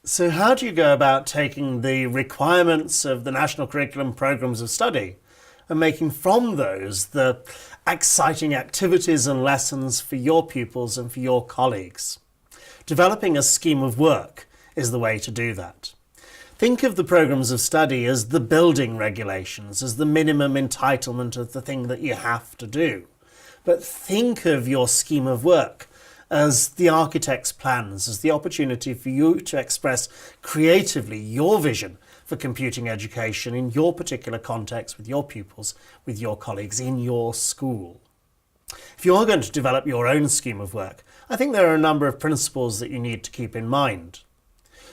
So how do you go about taking the requirements of the National Curriculum Programmes of Study and making from those the exciting activities and lessons for your pupils and for your colleagues? Developing a scheme of work is the way to do that. Think of the programmes of study as the building regulations, as the minimum entitlement of the thing that you have to do. But think of your scheme of work as the architect's plans, as the opportunity for you to express creatively your vision for computing education in your particular context with your pupils, with your colleagues in your school. If you're going to develop your own scheme of work, I think there are a number of principles that you need to keep in mind.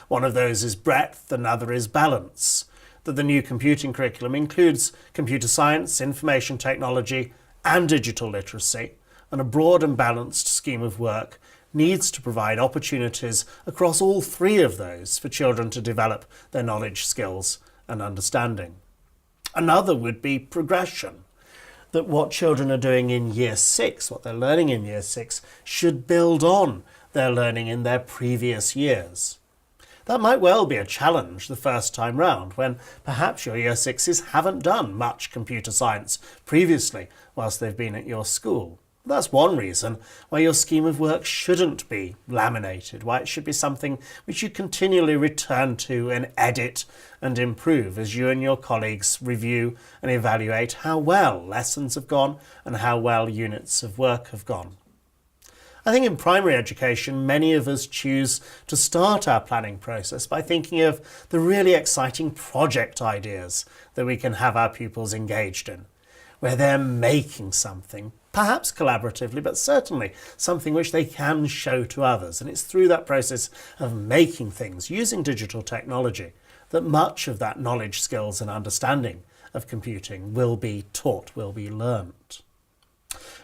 One of those is breadth, another is balance. That the new computing curriculum includes computer science, information technology and digital literacy, and a broad and balanced scheme of work needs to provide opportunities across all three of those for children to develop their knowledge, skills and understanding. Another would be progression, that what children are doing in year 6, what they're learning in year 6, should build on their learning in their previous years. That might well be a challenge the first time round, when perhaps your year 6s haven't done much computer science previously whilst they've been at your school. That's one reason why your scheme of work shouldn't be laminated, why it should be something which you continually return to and edit and improve as you and your colleagues review and evaluate how well lessons have gone and how well units of work have gone. I think in primary education, many of us choose to start our planning process by thinking of the really exciting project ideas that we can have our pupils engaged in, where they're making something, perhaps collaboratively, but certainly something which they can show to others. And it's through that process of making things using digital technology that much of that knowledge, skills and understanding of computing will be taught, will be learnt.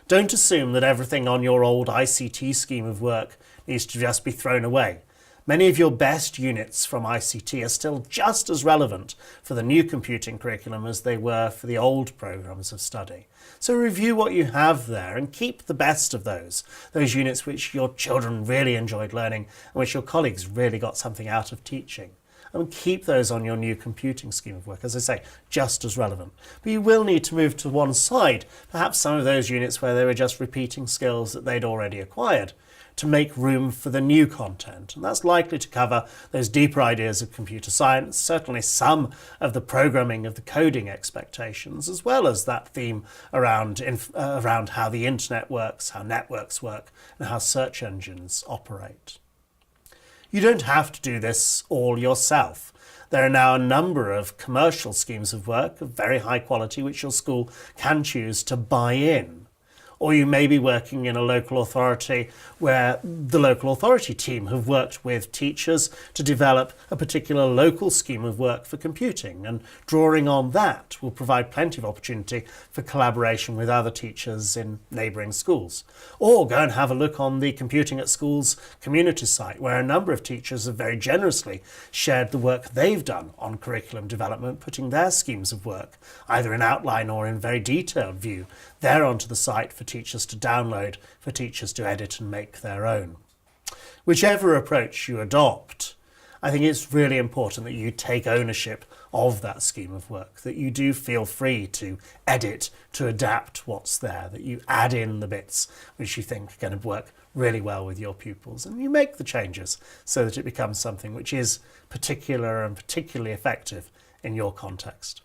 Don't assume that everything on your old ICT scheme of work needs to just be thrown away. Many of your best units from ICT are still just as relevant for the new computing curriculum as they were for the old programmes of study. So review what you have there and keep the best of those units which your children really enjoyed learning and which your colleagues really got something out of teaching. And keep those on your new computing scheme of work, as I say, just as relevant. But you will need to move to one side, perhaps some of those units where they were just repeating skills that they'd already acquired, to make room for the new content. And that's likely to cover those deeper ideas of computer science, certainly some of the programming of the coding expectations, as well as that theme around how the internet works, how networks work, and how search engines operate. You don't have to do this all yourself. There are now a number of commercial schemes of work of very high quality which your school can choose to buy in. Or you may be working in a local authority where the local authority team have worked with teachers to develop a particular local scheme of work for computing, and drawing on that will provide plenty of opportunity for collaboration with other teachers in neighbouring schools. Or go and have a look on the Computing at Schools community site, where a number of teachers have very generously shared the work they've done on curriculum development, putting their schemes of work, either in outline or in very detailed view, there onto the site for teachers to download, for teachers to edit and make their own. Whichever approach you adopt, I think it's really important that you take ownership of that scheme of work, that you do feel free to edit, to adapt what's there, that you add in the bits which you think are going to work really well with your pupils, and you make the changes so that it becomes something which is particular and particularly effective in your context.